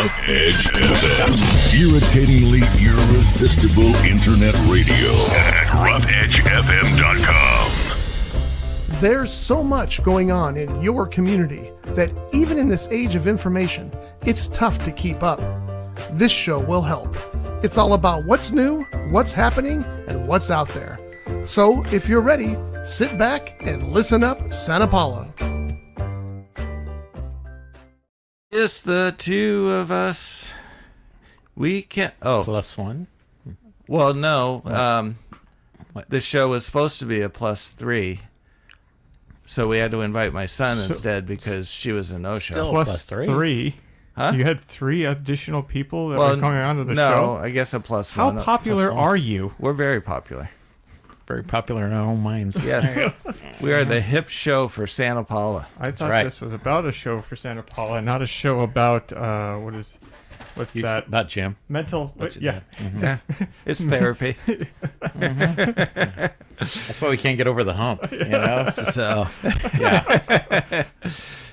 Rough Edge FM. Irritatingly irresistible internet radio at roughedgefm.com. There's so much going on in your community that even in this age of information, it's tough to keep up. This show will help. It's all about what's new, what's happening, and what's out there. So if you're ready, sit back and listen up, Santa Paula. Just the two of us. We can. Oh, Plus one. well, no. The show was supposed to be a +3, so we had to invite my son instead because she was a no-show. Still Plus three. Huh? You had 3 additional people that were coming onto the no, show? I guess a +1. How popular are you? We're very popular. Very popular in our own minds. Yes, we are the hip show for Santa Paula. I thought right. this was about a show for Santa Paula, not a show about, what's that? About Jim. Mental, yeah. Yeah, it's therapy. That's why we can't get over the hump. You know. So yeah.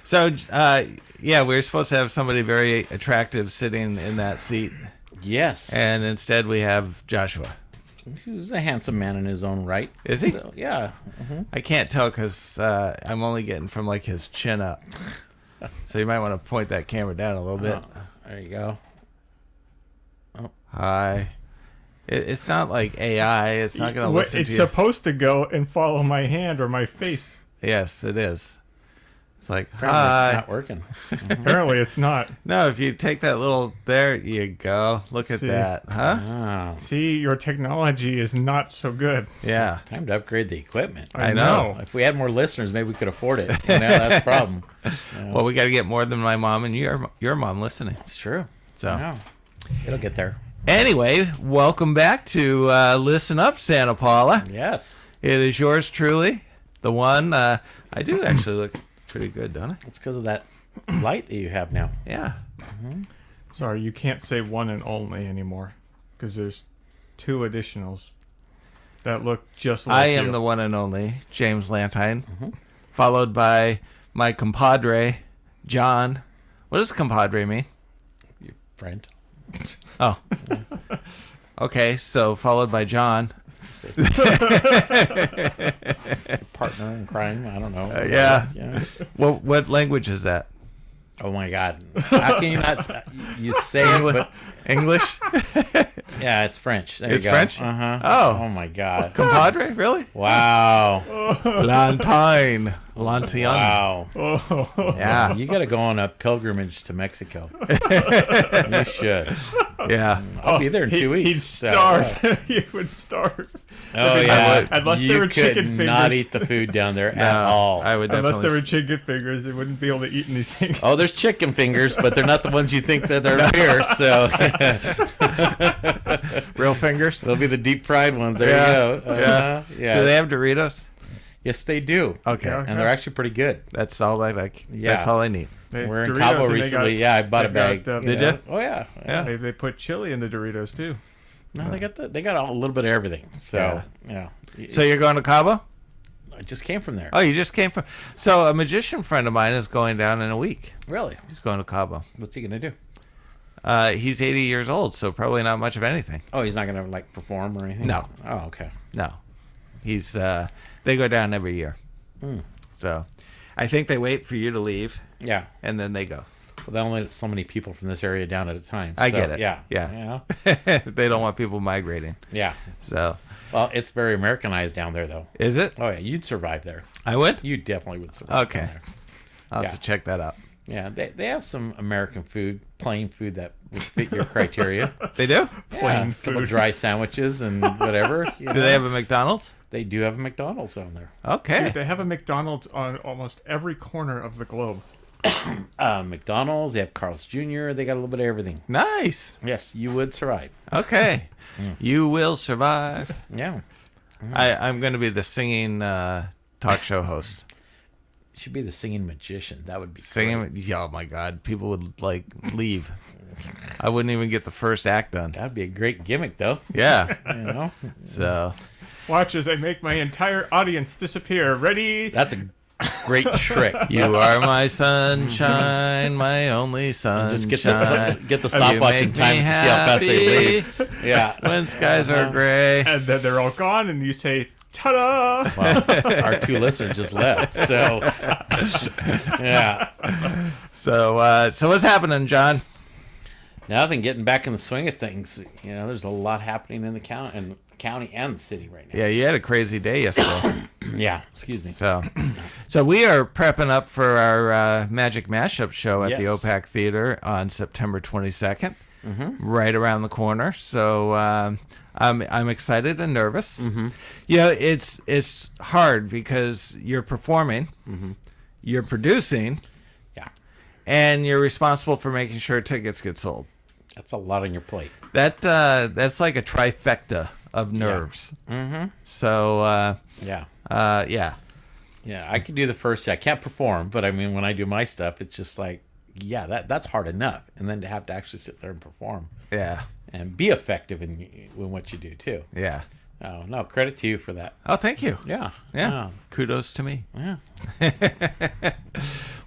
So, yeah, we were supposed to have somebody very attractive sitting in that seat, Yes. and instead we have Joshua. He's a handsome man in his own right. Is he? So, yeah. I can't tell because I'm only getting from like his chin up. So you might want to point that camera down a little bit. There you go. Hi. It's not like AI. It's not going to listen It's to you. supposed to go and follow my hand or my face. Yes, it is. It's like, Apparently hi. It's not working. Apparently it's not. No, if you take that little, there you go. Look at See. that. Huh? Oh, See, your technology is not so good. Yeah. time to upgrade the equipment. I know. If we had more listeners, maybe we could afford it. You know, that's the problem. Well, we got to get more than my mom and your mom listening. It's true. So. Yeah. It'll get there. Anyway, welcome back to Listen Up, Santa Paula. Yes. It is yours truly, the one. I do actually look pretty good, don't I? It's because of that light that you have now. Yeah. Sorry, you can't say one and only anymore because there's 2 additionals that look just like I you. am the one and only James Lantine, followed by my compadre, John. What does compadre mean? Your friend. Oh. Okay, so followed by John. Partner in crime. I don't know. Yeah. Yeah. What language is that? Oh my God! How can you not? You say it, but English? yeah, it's French. There It's you go. French? Uh-huh. Oh. Oh my God! Compadre? Really? Wow! Lantine. Lantine. Wow! Yeah. You got to go on a pilgrimage to Mexico. You should. Yeah. I'll be there in 2 weeks. He'd so, starve. He would starve. Oh yeah. Unless you there were could chicken not fingers. eat the food down there at all. I would Unless definitely. there were chicken fingers, they wouldn't be able to eat anything. Oh, there's chicken fingers, but they're not the ones you think that they're here. So Real fingers? they'll be the deep fried ones. There Yeah. you go. Yeah. Yeah. Do they have Doritos? Yes, they do. Okay. Yeah. And they're actually pretty good. That's all I like. Yeah. That's all I need. We're in Doritos, Cabo and they recently. got- Yeah, I bought a they bag. got, Did you? Oh yeah. Yeah. They put chili in the Doritos too. No, they got a little bit of everything. So yeah. So you're going to Cabo? I just came from there. Oh, you just came from. So a magician friend of mine is going down in a week. Really? He's going to Cabo. What's he gonna do? He's 80 years old, so probably not much of anything. Oh, he's not gonna like perform or anything. No. Oh, okay. No. He's. They go down every year. So I think they wait for you to leave, Yeah. and then they go. Well, they only let so many people from this area down at a time. I so, get it. Yeah. Yeah. Yeah. They don't want people migrating. Yeah. So Well, it's very Americanized down there, though. is it? Oh yeah, you'd survive there. I would. You definitely would survive. Okay. down there. I'll have Yeah. to check that out. Yeah, they have some American food, plain food that would fit your criteria. They do? Yeah, a couple food. dry sandwiches and whatever. Do they have a McDonald's? They do have a McDonald's down there. Okay. They have a McDonald's on almost every corner of the globe. McDonald's, they have Carl's Jr., they got a little bit of everything. Nice. Yes, you would survive. Okay. You will survive. Yeah. I'm going to be the singing talk show host. You should be the singing magician. That would be Singing. great. Yeah, oh my God. People would like leave. I wouldn't even get the first act done. That'd be a great gimmick, though. Yeah. You know? So Watch as I make my entire audience disappear. Ready? That's a great trick. You are my sunshine, my only sunshine. Just get the stopwatch in time to see how fast they leave. Yeah. When skies are gray. And then they're all gone, and you say, ta-da! Well, our 2 listeners just left, so yeah. So what's happening, John? Nothing. Getting back in the swing of things. There's a lot happening in the county and the city right now. Yeah, you had a crazy day yesterday. Yeah. Excuse me. So we are prepping up for our Magic Mashup show at the Yes. OPAC Theater on September 22nd, right around the corner. So I'm excited and nervous. It's hard because you're performing, you're producing, Yeah. and you're responsible for making sure tickets get sold. That's a lot on your plate. That's like a trifecta of nerves. So Yeah. yeah. Yeah. I can do the first. I can't perform, but I mean, when I do my stuff, it's just like, yeah, that's hard enough. And then to have to actually sit there and perform Yeah. and be effective in what you do too. Yeah. Oh, no, credit to you for that. Oh, thank you. Yeah. Yeah. Kudos to me. Yeah.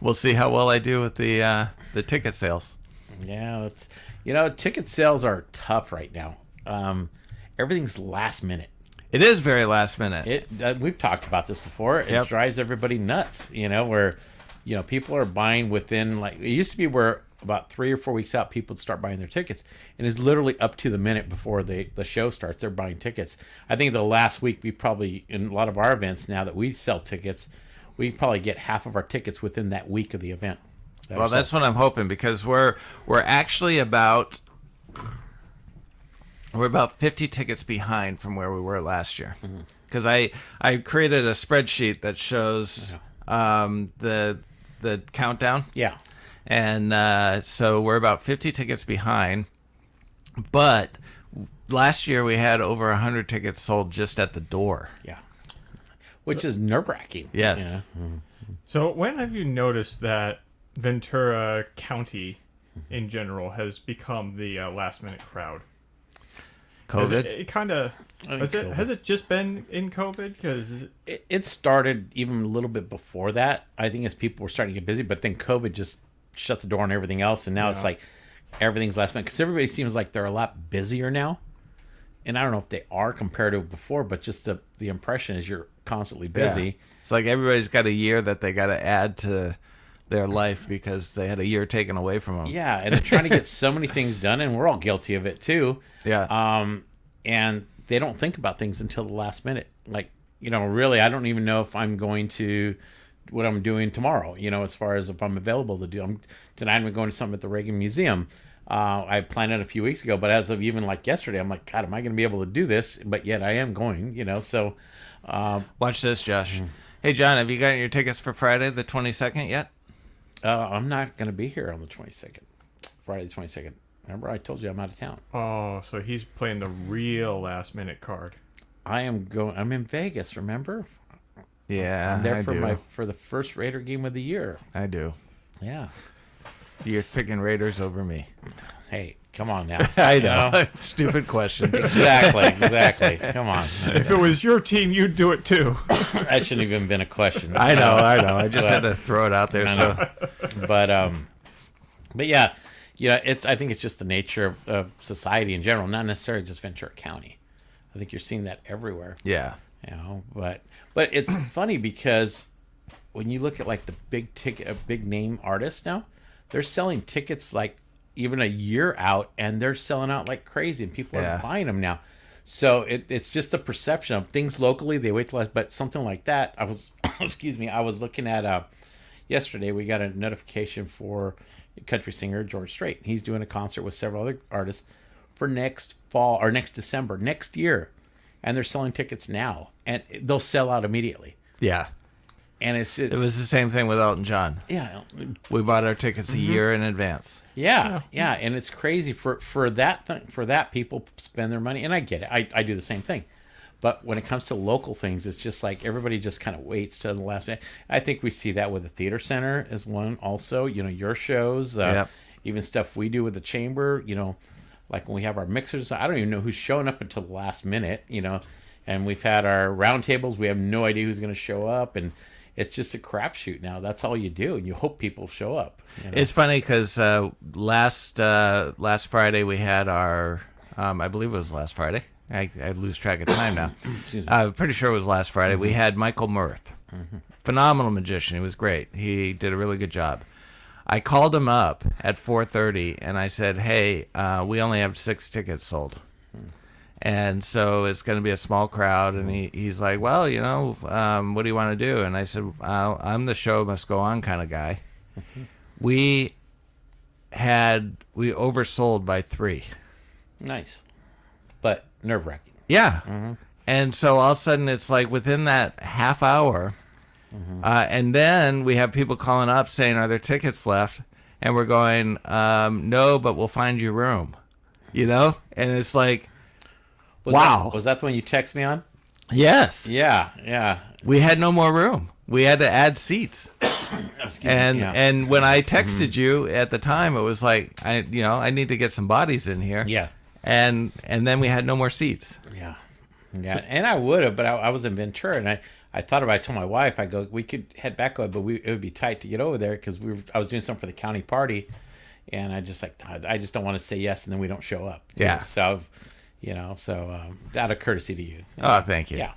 We'll see how well I do with the ticket sales. Yeah. That's, ticket sales are tough right now. Everything's last minute. It is very last minute. We've talked about this before. It Yep. drives everybody nuts, where, people are buying within, like, it used to be where about 3 or 4 weeks out, people would start buying their tickets. And it's literally up to the minute before the show starts, they're buying tickets. I think the last week, we probably, in a lot of our events now that we sell tickets, we probably get half of our tickets within that week of the event. Well, that's what I'm hoping, because we're actually about 50 tickets behind from where we were last year. Because I created a spreadsheet that shows the countdown. Yeah. And so we're about 50 tickets behind. But last year we had over 100 tickets sold just at the door. Yeah. Which is nerve-wracking. Yes. So when have you noticed that Ventura County in general has become the last-minute crowd? COVID? It kind of... COVID. Has it just been in COVID? Because It started even a little bit before that. I think as people were starting to get busy, but then COVID just shut the door on everything else, and now it's like everything's last minute. Because everybody seems like they're a lot busier now, and I don't know if they are compared to before, but just the impression is you're constantly busy. Yeah. It's like everybody's got a year that they got to add to their life because they had a year taken away from them. Yeah, and they're trying to get so many things done, and we're all guilty of it too. Yeah. And they don't think about things until the last minute. Like, really, I don't even know if I'm going to what I'm doing tomorrow, as far as if I'm available to do. Tonight I'm going to something at the Reagan Museum. I planned it a few weeks ago, but as of even like yesterday, I'm like, God, am I going to be able to do this? But yet I am going, so. Watch this, Josh. Hey, John, have you gotten your tickets for Friday the 22nd yet? I'm not going to be here on the 22nd, Friday the 22nd. Remember, I told you I'm out of town. oh, so he's playing the real last-minute card. I'm in Vegas, remember? Yeah, I'm there I do. for the first Raider game of the year. I do. Yeah. You're picking Raiders over me. Hey, come on now. I know. Stupid question. Exactly. Come on. If it was your team, you'd do it too. That shouldn't even been a question. I know. I just had to throw it out there. So But yeah, I think it's just the nature of society in general, not necessarily just Ventura County. I think you're seeing that everywhere. yeah. But it's funny because when you look at like the big name artists now, they're selling tickets like even a year out, and they're selling out like crazy, and people are buying them now. So it's just a perception of things locally. They wait till but something like that. I was looking at yesterday. We got a notification for country singer George Strait. He's doing a concert with several other artists for next fall or next December next year, and they're selling tickets now, and they'll sell out immediately. Yeah. And It was the same thing with Elton John. yeah, We bought our tickets a year in advance. yeah, and it's crazy for that people spend their money, and I get it. I do the same thing. But when it comes to local things, it's just like everybody just kind of waits till the last minute. I think we see that with the theater center as one also. Your shows, even stuff we do with the chamber. Like when we have our mixers, I don't even know who's showing up until the last minute. And we've had our roundtables. We have no idea who's going to show up, and it's just a crapshoot now. That's all you do, and you hope people show up. You know? It's funny because last Friday we had our, I believe it was last Friday. I lose track of time now. I'm pretty sure it was last Friday. We had Michael Mirth, phenomenal magician. He was great. He did a really good job. I called him up at 4:30 and I said, "Hey, we only have 6 tickets sold." And so it's going to be a small crowd. And he's like, "Well, you know, what do you want to do?" And I said, "I'm the show must go on kind of guy." We oversold by 3. Nice, but nerve-wracking. Yeah. And so all of a sudden it's like within that half hour, and then we have people calling up saying, "Are there tickets left?" And we're going, "No, but we'll find you room." You know? And it's like, wow. Was that the one you text me on? Yes. Yeah. We had no more room. We had to add seats. And when I texted you at the time, it was like, I need to get some bodies in here. Yeah. And then we had no more seats. Yeah. And I would have, but I was in Ventura, and I thought about it. I told my wife, I go, we could head back over, but it would be tight to get over there because I was doing something for the county party, and I just don't want to say yes and then we don't show up. Yeah. So, out of courtesy to you. Oh, thank you. Yeah.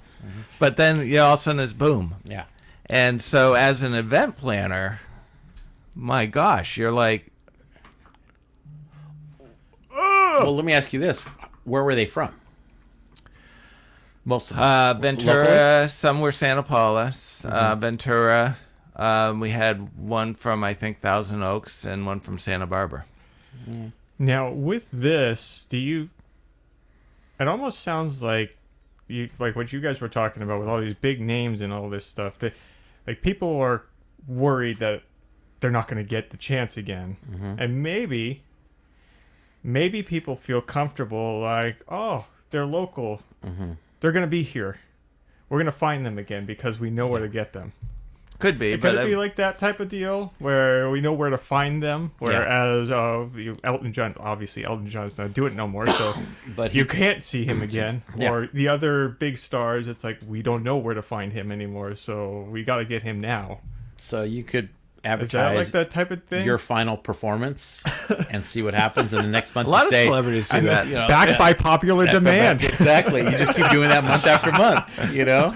But then, all of a sudden it's boom. Yeah. And so as an event planner, my gosh, you're like, Well, let me ask you this: where were they from? Most of them. Ventura, Locally? some were Santa Paula, Ventura. We had one from, I think, Thousand Oaks and one from Santa Barbara. Now, with this, it almost sounds like like what you guys were talking about with all these big names and all this stuff. That, like, people are worried that they're not going to get the chance again. And maybe people feel comfortable, like, oh, they're local. They're going to be here. We're going to find them again because we know where to get them. Could be, Could it be like that type of deal where we know where to find them? Whereas Elton John, obviously Elton John's not doing it no more, so but you can't see him again. Yeah. Or the other big stars, it's like we don't know where to find him anymore, so we got to get him now. So you could Is that advertise like that type of thing? your final performance and see what happens in the next month. a lot of say, celebrities do that. you know, Backed by popular demand. Exactly. You just keep doing that month after month, you know?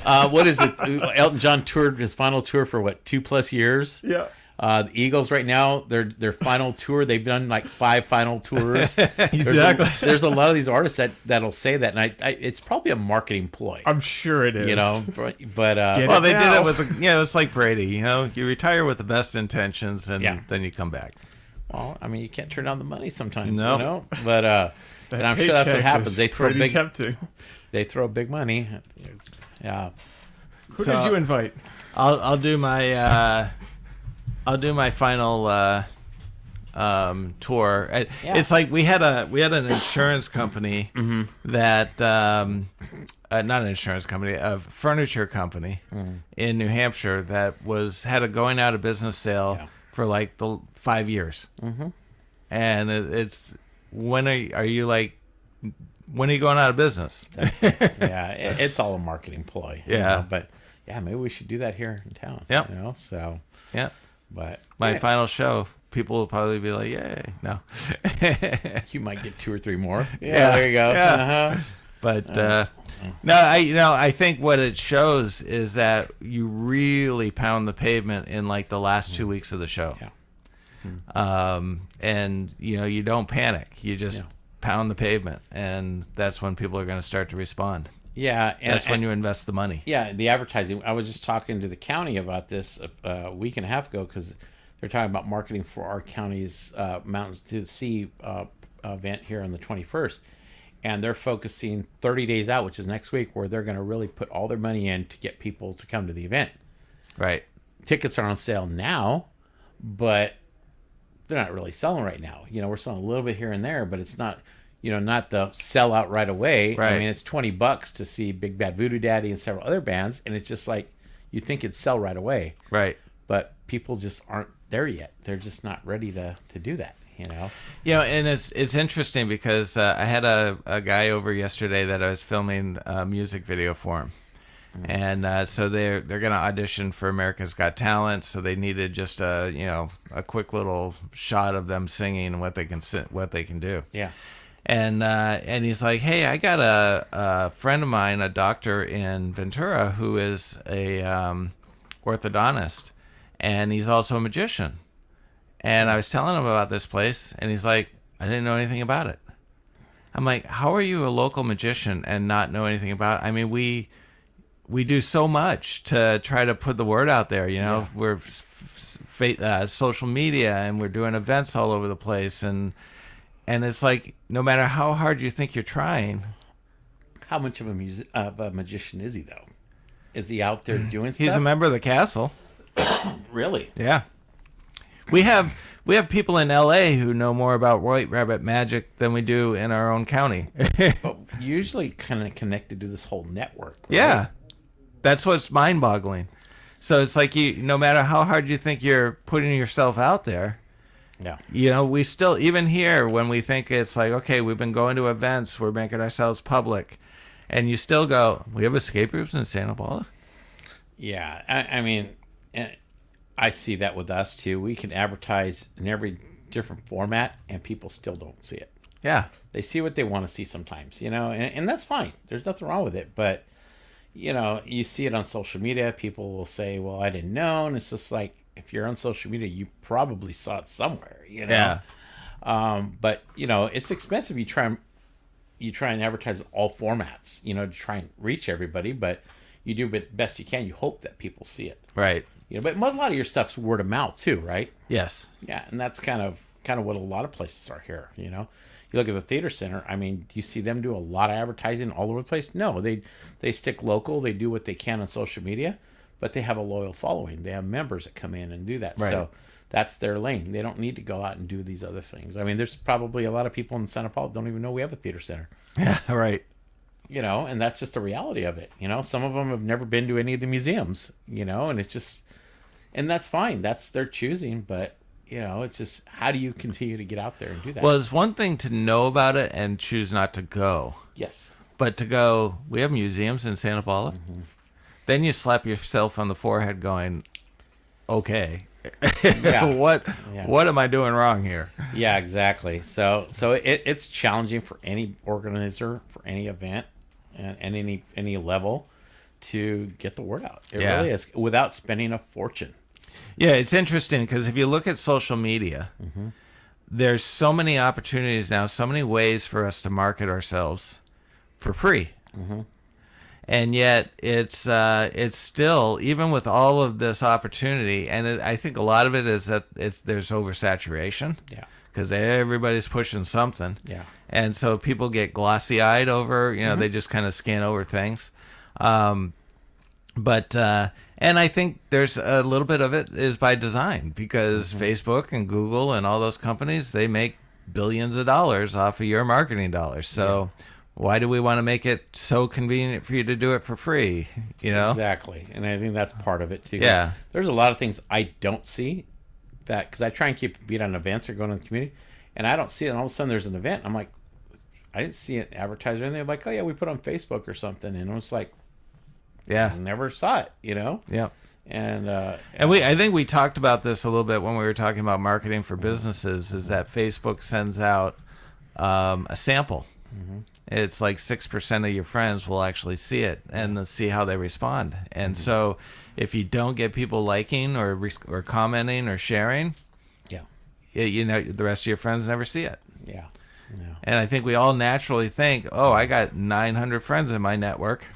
What is it? Elton John toured his final tour for 2+ years? Yeah. The Eagles right now, their final tour, they've done like 5 final tours. Exactly. There's a lot of these artists that'll say that, and it's probably a marketing ploy. I'm sure it is. You know, but Well, they did now. it with, it's like Brady, you retire with the best intentions and then you come back. well, I mean, you can't turn down the money sometimes, No. you know? But and I'm sure that's what paycheck happens. is They throw pretty big tempting. They throw big money. Yeah. Who So- did you invite? I'll do my final tour. Yeah. It's like we had an insurance company that not an insurance company, a furniture company in New Hampshire that had a going out of business sale for like the 5 years. And it's when are you going out of business? Yeah, it's all a marketing ploy. you Yeah. know, but yeah, maybe we should do that here in town. Yep. You know, so Yeah. but My yeah, final show, people will probably be like, "Yay!" No, you might get 2 or 3 more. Yeah, there you go. yeah. Uh-huh. but no, I think what it shows is that you really pound the pavement in like the last 2 weeks of the show. Yeah. And you don't panic. You just Yeah. pound the pavement, and that's when people are going to start to respond. Yeah, and That's when you invest the money. Yeah, the advertising. I was just talking to the county about this a week and a half ago because they're talking about marketing for our county's Mountains to the Sea event here on the 21st. And they're focusing 30 days out, which is next week, where they're going to really put all their money in to get people to come to the event. Right. Tickets are on sale now, but they're not really selling right now. We're selling a little bit here and there, but it's not... not the sell out right away. Right. I mean, it's $20 to see Big Bad Voodoo Daddy and several other bands, and it's just like you think it'd sell right away, Right. but people just aren't there yet. They're just not ready to do that. And it's interesting because I had a guy over yesterday that I was filming a music video for him, And so they're going to audition for America's Got Talent. So they needed just a quick little shot of them singing what they can do. Yeah. And he's like, hey, I got a friend of mine, a doctor in Ventura, who is a orthodontist, and he's also a magician. And I was telling him about this place, and he's like, I didn't know anything about it. I'm like, how are you a local magician and not know anything about it? I mean, we do so much to try to put the word out there. We're social media, and we're doing events all over the place, and it's like, no matter how hard you think you're trying. How much of a magician is he, though? Is he out there doing stuff? He's a member of the castle. Really? Yeah. We have people in L.A. who know more about White Rabbit magic than we do in our own county. But usually kind of connected to this whole network. Right? Yeah. That's what's mind-boggling. So it's like, no matter how hard you think you're putting yourself out there, yeah, we still, even here, when we think it's like, okay, we've been going to events, we're making ourselves public, and you still go, we have escape groups in Santa Paula? Yeah, I mean, I see that with us, too. We can advertise in every different format, and people still don't see it. Yeah. They see what they want to see sometimes, and that's fine. There's nothing wrong with it, but, you see it on social media. People will say, well, I didn't know, and it's just like, if you're on social media, you probably saw it somewhere, Yeah. But it's expensive. You try and advertise all formats, to try and reach everybody. But you do the best you can. You hope that people see it, Right. But a lot of your stuff's word of mouth too, right? Yes. Yeah, and that's kind of what a lot of places are here. You look at the theater center. I mean, do you see them do a lot of advertising all over the place? No, they stick local. They do what they can on social media. But they have a loyal following. They have members that come in and do that. Right. So that's their lane. They don't need to go out and do these other things. I mean, there's probably a lot of people in Santa Paula that don't even know we have a theater center. Yeah, right. And that's just the reality of it. Some of them have never been to any of the museums, and it's just, and that's fine. That's their choosing. But, it's just, how do you continue to get out there and do that? Well, it's one thing to know about it and choose not to go. Yes. But to go, we have museums in Santa Paula. Mm-hmm. Then you slap yourself on the forehead going, okay, Yeah. what am I doing wrong here? Yeah, exactly. So it's challenging for any organizer, for any event, and any level to get the word out. It really is, without spending a fortune. Yeah, it's interesting because if you look at social media, there's so many opportunities now, so many ways for us to market ourselves for free. Mm-hmm. And yet it's still, even with all of this opportunity, and I think a lot of it is that there's oversaturation. Yeah. Because everybody's pushing something. Yeah. And so people get glossy-eyed over, they just kind of scan over things. And I think there's a little bit of it is by design because Facebook and Google and all those companies, they make billions of dollars off of your marketing dollars. So why do we want to make it so convenient for you to do it for free? Exactly. And I think that's part of it too. Yeah. There's a lot of things I don't see that, because I try and keep a beat on events that are going on in the community, and I don't see it. And all of a sudden there's an event. I'm like, I didn't see it advertised or anything. They're like, oh yeah, we put it on Facebook or something. And I was like, I never saw it, Yeah. And I think we talked about this a little bit when we were talking about marketing for businesses, is that Facebook sends out a sample. Mm-hmm. It's like 6% of your friends will actually see it and see how they respond. And so if you don't get people liking or commenting or sharing, the rest of your friends never see it. Yeah. And I think we all naturally think, oh, I got 900 friends in my network.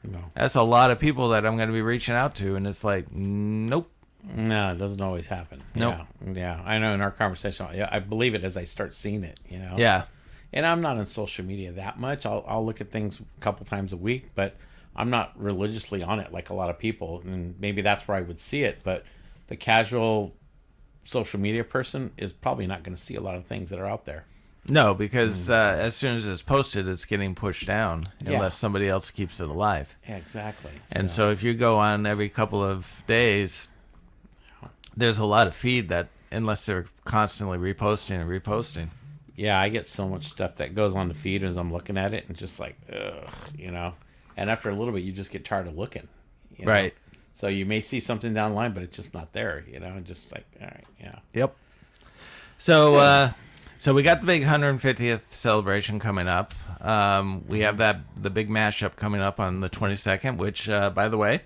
No. That's a lot of people that I'm going to be reaching out to. And it's like, nope. No, it doesn't always happen. Nope. Yeah. I know in our conversation, I believe it as I start seeing it, Yeah. And I'm not on social media that much. I'll look at things a couple times a week, but I'm not religiously on it like a lot of people. And maybe that's where I would see it. But the casual social media person is probably not going to see a lot of things that are out there. No, because as soon as it's posted, it's getting pushed down unless somebody else keeps it alive. Yeah, exactly. And so if you go on every couple of days, there's a lot of feed that, unless they're constantly reposting and reposting. Yeah, I get so much stuff that goes on the feed as I'm looking at it and just like, ugh, And after a little bit, you just get tired of looking. You know? Right. So you may see something down the line, but it's just not there. Just like, all right, yeah. Yep. So, so we got the big 150th celebration coming up. We have the big mashup coming up on the 22nd, which, by the way,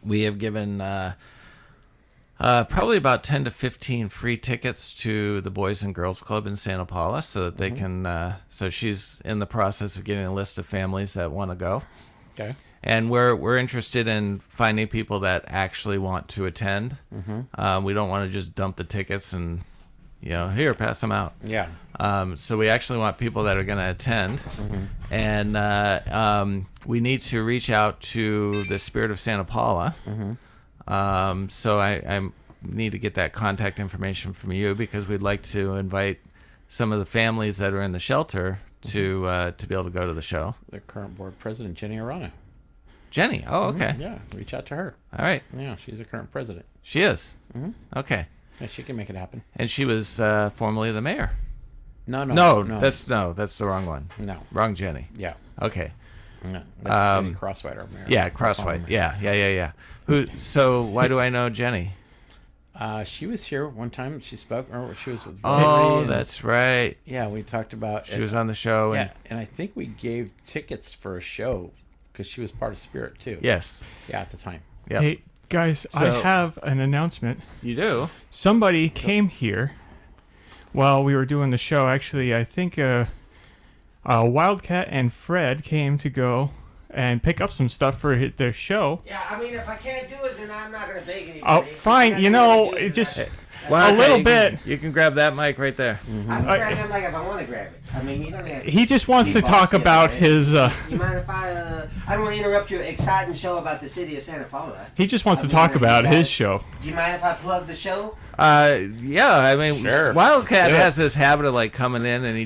we have given probably about 10 to 15 free tickets to the Boys and Girls Club in Santa Paula, so that they can. So she's in the process of getting a list of families that want to go. Okay. And we're interested in finding people that actually want to attend. We don't want to just dump the tickets and, here, pass them out. Yeah. So we actually want people that are going to attend. And we need to reach out to the Spirit of Santa Paula. So I need to get that contact information from you, because we'd like to invite some of the families that are in the shelter to be able to go to the show. The current board president, Jenny Arana. Jenny. Oh, okay. Yeah, reach out to her. All right. Yeah, she's the current president. She is. Okay. Yeah, she can make it happen. And she was formerly the mayor. No. That's the wrong one. No. Wrong Jenny. Yeah. Okay. No. That's Jenny Crosswhite, our mayor. Yeah, Crosswhite. Yeah. So why do I know Jenny? She was here one time. She spoke, or she was with Oh, and- that's right. Yeah, we talked about. She was on the show. Yeah, and I think we gave tickets for a show because she was part of Spirit too. Yes. Yeah, at the time. Yep. Hey, guys, I So- have an announcement. You do? Somebody came here while we were doing the show. Actually, I think Wildcat and Fred came to go and pick up some stuff for their show. Yeah, I mean, if I can't do it, then I'm not going to beg anybody. Oh, If fine. I You gotta know, do it then just Well, a little you bit. can- you can grab that mic right there. I can grab him like if I want to grab it. I mean, you don't have to. He just wants to Be talk bossy about about it. his. You mind if I don't want to interrupt your exciting show about the city of Santa Paula. He just wants I to mean, talk you about guys- his show. Do you mind if I plug the show? Yeah, I mean, Sure. Wildcat Let's do it. has this habit of like coming in, and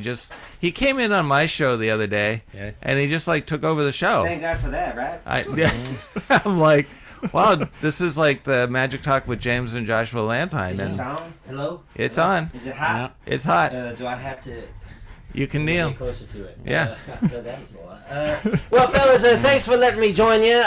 he came in on my show the other day, Yeah. and he just like took over the show. Thank God for that, right? I'm like, wow, this is like the Magic Talk with James and Joshua Lantine, Is this and on? Hello? it's Hello? on. Is it hot? It's hot. Do I have to You can kneel. get closer to it? Yeah. I've heard that before. Well, fellas, thanks for letting me join you.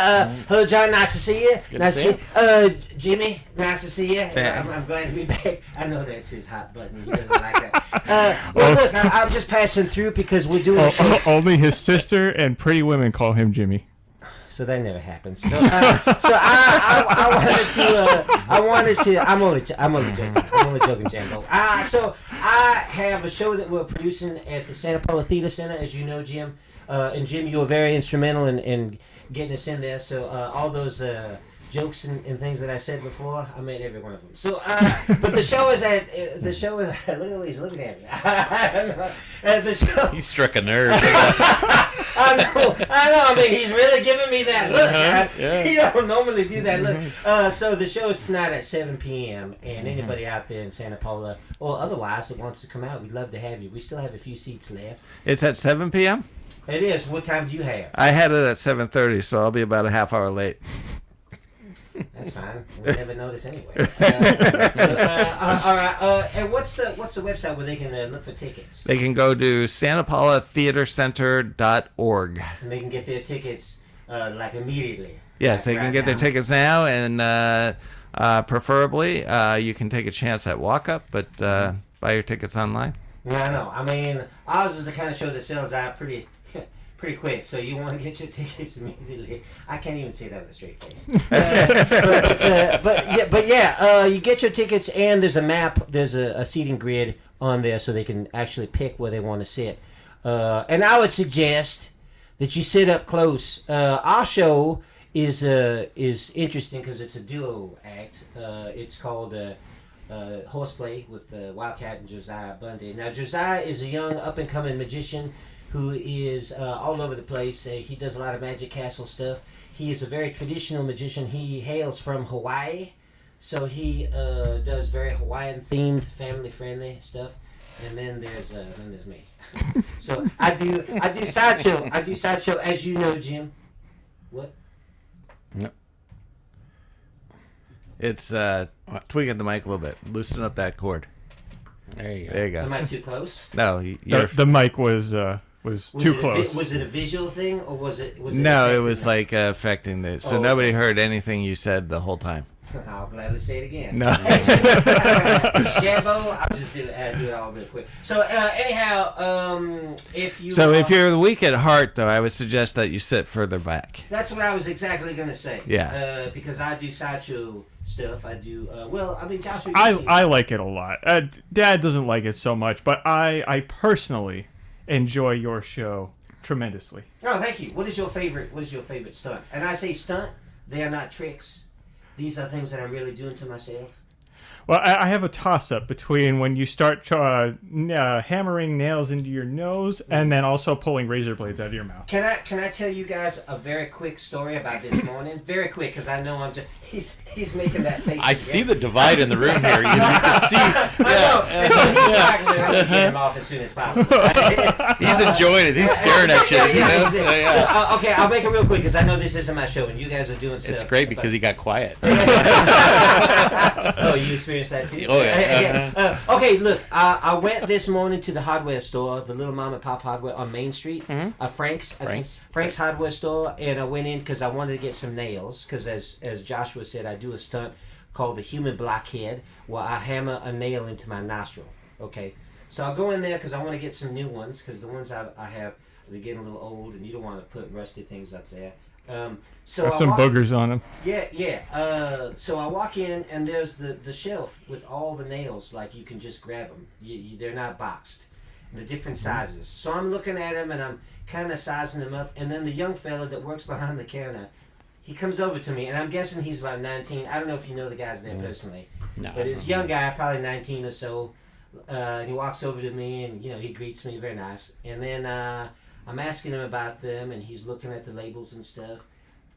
Hello, John. Nice to see you. Good nice to to see you. Jimmy, nice to see you. Yeah. I'm glad to be back. I know that's his hot button. He doesn't like that. Well, look, I'm just passing through because we're doing a show. Only his sister and pretty women call him Jimmy. So that never happens. So, I wanted to. I'm only joking, Jambo. So I have a show that we're producing at the Santa Paula Theater Center, as you know, Jim. And Jim, you were very instrumental in getting us in there. So all those jokes and things that I said before, I made every one of them. So, but the show is look at he's looking at me. The show. He struck a nerve. I know. I mean, he's really giving me that look. Yeah. He don't normally do that look. So the show is tonight at 7 p.m. And anybody out there in Santa Paula or otherwise that wants to come out, we'd love to have you. We still have a few seats left. It's at 7 p.m. It is. What time do you have? I had it at 7:30, so I'll be about a half hour late. That's fine. We'll never notice anyway. All right. And what's the website where they can look for tickets? They can go to SantaPaulaTheaterCenter.org. And they can get their tickets like immediately. Yes, they can Right get their now. tickets now, and preferably you can take a chance at walk-up, but buy your tickets online. Yeah, I know. I mean, ours is the kind of show that sells out pretty quick. So you want to get your tickets immediately. I can't even say that with a straight face. But you get your tickets, and there's a map. There's a seating grid on there, so they can actually pick where they want to sit. And I would suggest that you sit up close. Our show is interesting because it's a duo act. It's called Horseplay with Wildcat and Josiah Bundy. Now, Josiah is a young up-and-coming magician who is all over the place. He does a lot of Magic Castle stuff. He is a very traditional magician. He hails from Hawaii, so he does very Hawaiian-themed, family-friendly stuff. And then there's me. So I do sideshow. I do sideshow, as you know, Jim. What? No. It's tweaking the mic a little bit. Loosen up that cord. There you go. There you Am go. I too close? No, you're The mic was was too close. Was it a visual thing, or was it? No, it was like affecting this. So nobody heard anything you said the whole time. I'll gladly say it again. No. Jambo, I'll just do it all real quick. So anyhow, if you if you're weak at heart, though, I would suggest that you sit further back. that's what I was exactly gonna say. Yeah. Because I do sideshow stuff. I do Joshua. I like it a lot. Dad doesn't like it so much, but I personally enjoy your show tremendously. Oh, thank you. What is your favorite stunt? And I say stunt. They are not tricks. These are things that I'm really doing to myself. Well, I have a toss-up between when you start hammering nails into your nose and then also pulling razor blades out of your mouth. Can I tell you guys a very quick story about this morning? Very quick, because I know I'm just... He's making that face. I see the divide in the room here. You can see. I know. I'm going to get him off as soon as possible. He's enjoying it. He's staring at you. So, okay, I'll make it real quick, because I know this isn't my show, and you guys are doing stuff. It's great because he got quiet. Oh, you experienced that too? Oh, yeah. Okay, look, I went this morning to the hardware store, the little mom and pop hardware on Main Street, Frank's hardware store, and I went in because I wanted to get some nails, because as Joshua said, I do a stunt called the human blockhead, where I hammer a nail into my nostril. Okay, so I'll go in there because I want to get some new ones, because the ones I have, they're getting a little old, and you don't want to put rusty things up there. So Got some boogers on them. Yeah. So I walk in, and there's the shelf with all the nails. Like, you can just grab them. They're not boxed. The different sizes. So I'm looking at them, and I'm kind of sizing them up. And then the young fella that works behind the counter, he comes over to me, and I'm guessing he's about 19. I don't know if you know the guy's name personally. No. But he's a young guy, probably 19 or so. He walks over to me, and he greets me very nice. And then I'm asking him about them, and he's looking at the labels and stuff.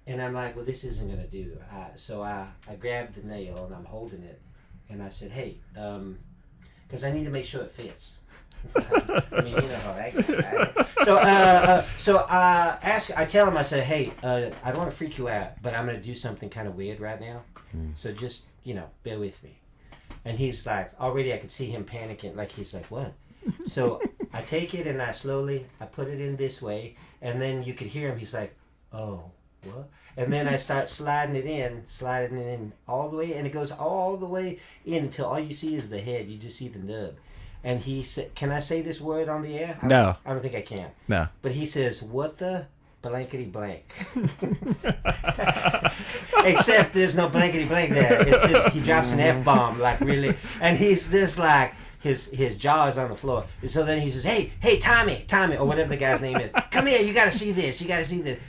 And I'm like, well, this isn't going to do. So I grabbed the nail, and I'm holding it. And I said, hey, because I need to make sure it fits. I mean, you know how that goes, right? So I tell him, I said, hey, I don't want to freak you out, but I'm going to do something kind of weird right now. So just, bear with me. And he's like, already I could see him panicking. Like, he's like, what? So I take it, and I put it in this way. And then you could hear him. He's like, oh, what? And then I start sliding it in all the way. And it goes all the way in until all you see is the head. You just see the nub. And he said, can I say this word on the air? No. I don't think I can. No. But he says, what the blankety blank? Except there's no blankety blank there. It's just, he drops an F-bomb, like, really. And he's just like, his jaw is on the floor. And so then he says, hey, Tommy, or whatever the guy's name is. Come here, you got to see this.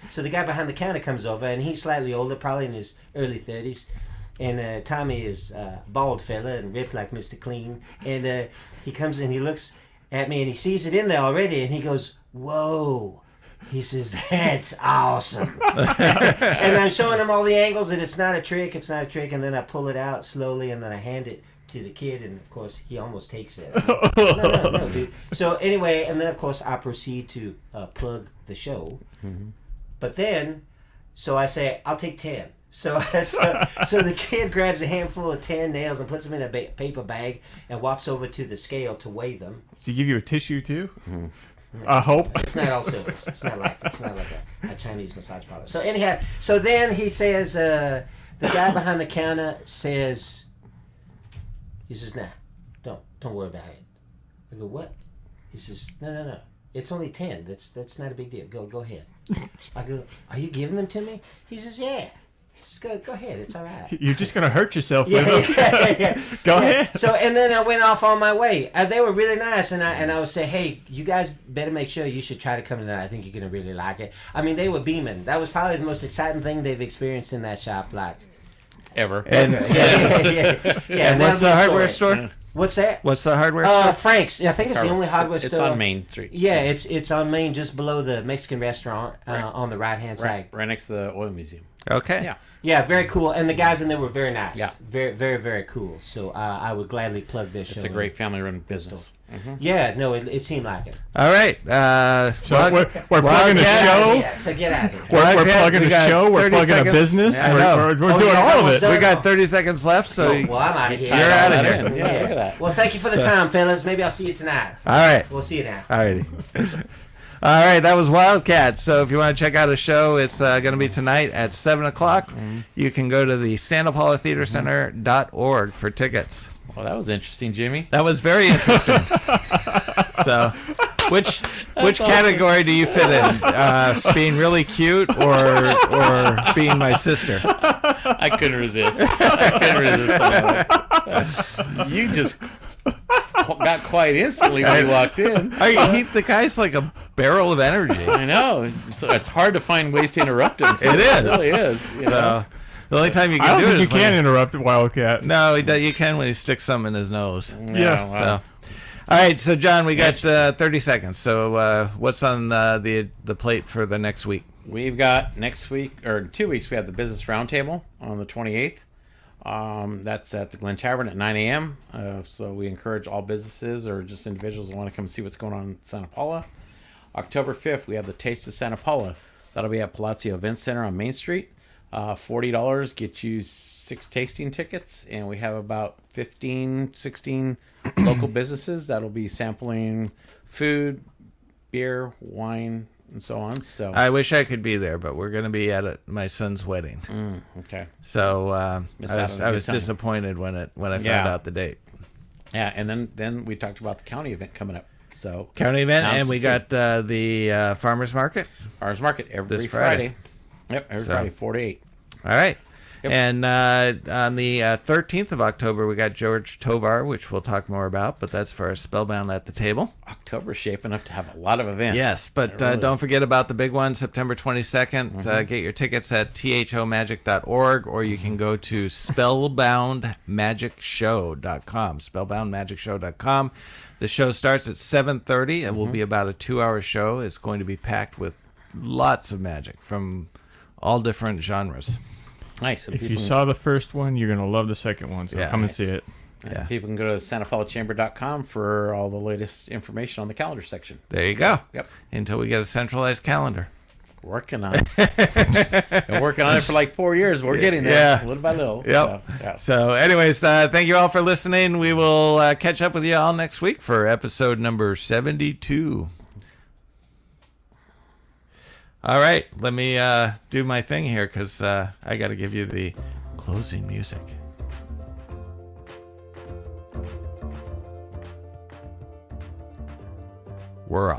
So the guy behind the counter comes over, and he's slightly older, probably in his early 30s. And Tommy is a bald fella and ripped like Mr. Clean. And he comes in, he looks at me, and he sees it in there already, and he goes, whoa. He says, that's awesome. And I'm showing him all the angles, and it's not a trick. And then I pull it out slowly, and then I hand it to the kid, and of course, he almost takes it. No, dude. So anyway, and then of course, I proceed to plug the show. Mm-hmm. But then, so I say, I'll take 10. So the kid grabs a handful of 10 nails and puts them in a paper bag and walks over to the scale to weigh them. Does he give you a tissue too? Mm-hmm. I hope. It's not all silvers. It's not like a Chinese massage parlor. So anyhow, so then he says, the guy behind the counter says, nah, don't worry about it. I go, what? He says, no. It's only 10. That's not a big deal. Go ahead. I go, are you giving them to me? He says, yeah. Just go ahead. It's all right. You're just going to hurt yourself with them. Yeah. Go ahead. So, and then I went off on my way. They were really nice, and I would say, hey, you guys better make sure you should try to come tonight. I think you're going to really like it. I mean, they were beaming. That was probably the most exciting thing they've experienced in that shop, like ever. And and what's the hardware store? What's that? What's the hardware store? Frank's. I think it's the only hardware store. It's on Main Street. Yeah, it's on Main, just below the Mexican restaurant on the right-hand side. Right next to the oil museum. Okay. Yeah. Yeah, very cool. And the guys in there were very nice. Yeah. Very, very, very cool. So I would gladly plug this show. It's a great family-run business. Mm-hmm. Yeah, no, it seemed like it. All right. So we're plugging a show. Yeah, so get out of here. We're plugging a show. We're plugging a business. We're doing all of it. We got 30 seconds left, so well, I'm out of here. You're out of here. Yeah, look at that. Well, thank you for the time, fellas. Maybe I'll see you tonight. All right. We'll see you now. All righty. All right, that was Wildcat. So if you want to check out a show, it's going to be tonight at 7 o'clock. You can go to the Santa Paula Theater Center.org for tickets. Well, that was interesting, Jimmy. That was very interesting. So, which category do you fit in? Being really cute or being my sister? I couldn't resist. You just got quiet instantly when you walked in. The guy's like a barrel of energy. I know. It's hard to find ways to interrupt him. It is. It really is. You know? So, the only time you I can don't do think it you is when can interrupt Wildcat. No, you can when he sticks something in his nose. Yeah. So, all right. So, John, we got 30 seconds. So, what's on the plate for the next week? We've got next week, or 2 weeks, we have the Business Roundtable on the 28th. That's at the Glen Tavern at 9 a.m. So we encourage all businesses or just individuals who want to come see what's going on in Santa Paula. October 5th, we have the Taste of Santa Paula. That'll be at Palazzo Event Center on Main Street. $40 gets you 6 tasting tickets, and we have about 16 local businesses that'll be sampling food, beer, wine, and so on. So I wish I could be there, but we're going to be at my son's wedding. Okay. So I was time. disappointed when I found out the date. Yeah, and then we talked about the county event coming up. So County event, now and we got the farmers market. Farmers Market every This Friday. Yep, every Friday, 4 to 8. All right. Yep. And on the 13th of October, we got George Tovar, which we'll talk more about, but that's for our Spellbound at the Table. October's shaping up to have a lot of events. Yes, but It really don't is. forget about the big one, September 22nd. Get your tickets at thomagic.org, or you can go to spellboundmagicshow.com, spellboundmagicshow.com. The show starts at 7:30 and will be about a 2-hour show. It's going to be packed with lots of magic from all different genres. Nice. And If you people, saw the first one, you're going to love the second one, so Yeah. come and Nice. see it. Yeah. people can go to santapaulachamber.com for all the latest information on the calendar section. There you go. Yep. Until we get a centralized calendar. Working on it. Been working on it for like 4 years. We're getting there, Yeah. little by little. Yep. So, yeah. So, anyways, thank you all for listening. We will catch up with you all next week for episode number 72. All right, let me do my thing here because I got to give you the closing music. We're off.